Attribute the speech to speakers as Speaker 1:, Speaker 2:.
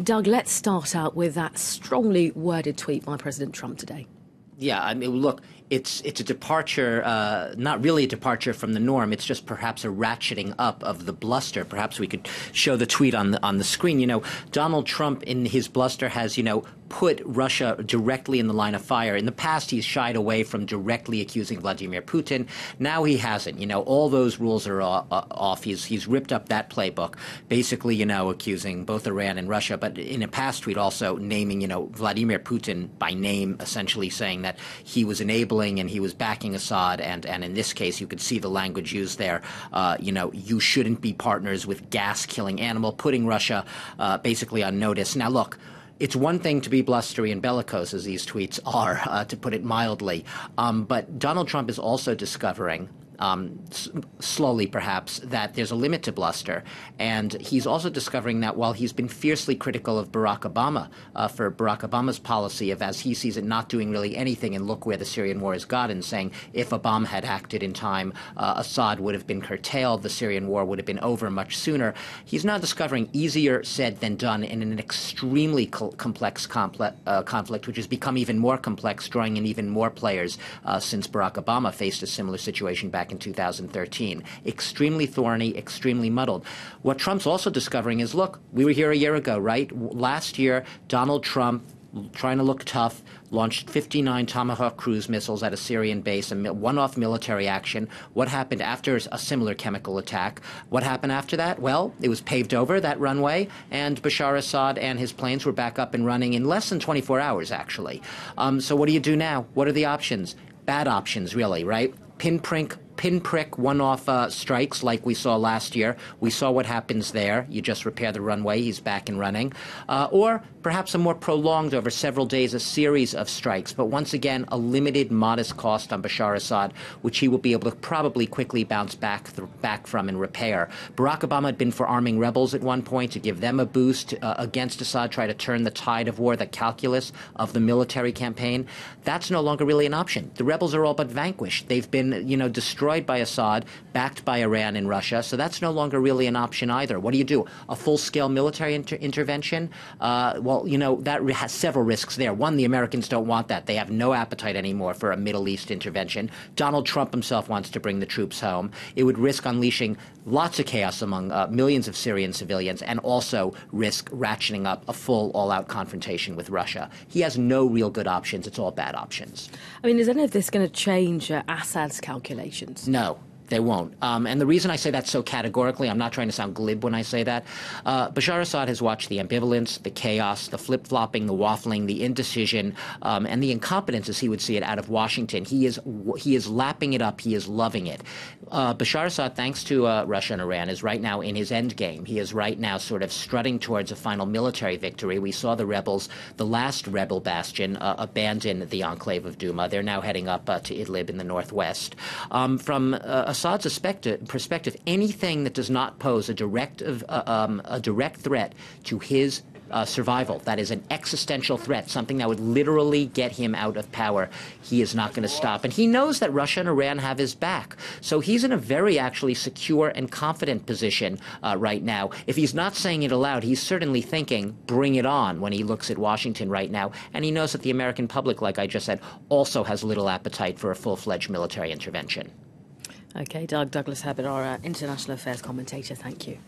Speaker 1: Doug, let's start out with that strongly worded tweet by President Trump today.
Speaker 2: Yeah, I mean, look, it's a departure, not really a departure from the norm. It's just perhaps a ratcheting up of the bluster. Perhaps we could show the tweet on the screen. You know, Donald Trump in his bluster has, put Russia directly in the line of fire. In the past, he's shied away from directly accusing Vladimir Putin. Now he hasn't. All those rules are off. He's ripped up that playbook, basically, accusing both Iran and Russia. But in a past tweet also naming, Vladimir Putin by name, essentially saying that he was enabling and he was backing Assad. And in this case, you could see the language used there. You shouldn't be partners with gas-killing animal, putting Russia basically on notice. Now, look, it's one thing to be blustery and bellicose, as these tweets are, to put it mildly. But Donald Trump is also discovering, slowly perhaps, that there's a limit to bluster. And he's also discovering that while he's been fiercely critical of Barack Obama for Barack Obama's policy of, as he sees it, not doing really anything, and look where the Syrian war has gotten, saying if Obama had acted in time, Assad would have been curtailed, the Syrian war would have been over much sooner. He's now discovering easier said than done in an extremely complex conflict, which has become even more complex, drawing in even more players since Barack Obama faced a similar situation back in 2013. Extremely thorny, extremely muddled. What Trump's also discovering is, look, we were here a year ago, right? Last year, Donald Trump, trying to look tough, launched 59 Tomahawk cruise missiles at a Syrian base, a one-off military action. What happened after a similar chemical attack? What happened after that? Well, it was paved over, that runway, and Bashar Assad and his planes were back up and running in less than 24 hours, actually. So what do you do now? What are the options? Bad options, really, right? Pinprick one-off strikes like we saw last year. We saw what happens there. You just repair the runway, he's back and running. Or perhaps a more prolonged, over several days, a series of strikes. But once again, a limited, modest cost on Bashar Assad, which he will be able to probably quickly bounce back from and repair. Barack Obama had been for arming rebels at one point to give them a boost against Assad, try to turn the tide of war, the calculus of the military campaign. That's no longer really an option. The rebels are all but vanquished. They've been, destroyed by Assad, backed by Iran and Russia, so that's no longer really an option either. What do you do? A full-scale military intervention? That has several risks there. One, the Americans don't want that. They have no appetite anymore for a Middle East intervention. Donald Trump himself wants to bring the troops home. It would risk unleashing lots of chaos among millions of Syrian civilians, and also risk ratcheting up a full all-out confrontation with Russia. He has no real good options. It's all bad options.
Speaker 1: I mean, is any of this going to change Assad's calculations?
Speaker 2: No. They won't. And the reason I say that so categorically, I'm not trying to sound glib when I say that, Bashar Assad has watched the ambivalence, the chaos, the flip-flopping, the waffling, the indecision, and the incompetence, as he would see it, out of Washington. He is lapping it up. He is loving it. Bashar Assad, thanks to Russia and Iran, is right now in his end game. He is right now sort of strutting towards a final military victory. We saw the rebels, the last rebel bastion, abandon the enclave of Douma. They're now heading up to Idlib in the northwest. From Assad's perspective, anything that does not pose a direct threat to his survival, that is an existential threat, something that would literally get him out of power, he is not going to stop. And he knows that Russia and Iran have his back. So he's in a very actually secure and confident position right now. If he's not saying it aloud, he's certainly thinking, bring it on, when he looks at Washington right now. And he knows that the American public, like I just said, also has little appetite for a full-fledged military intervention.
Speaker 1: Okay, Douglas Herbert, our international affairs commentator, thank you.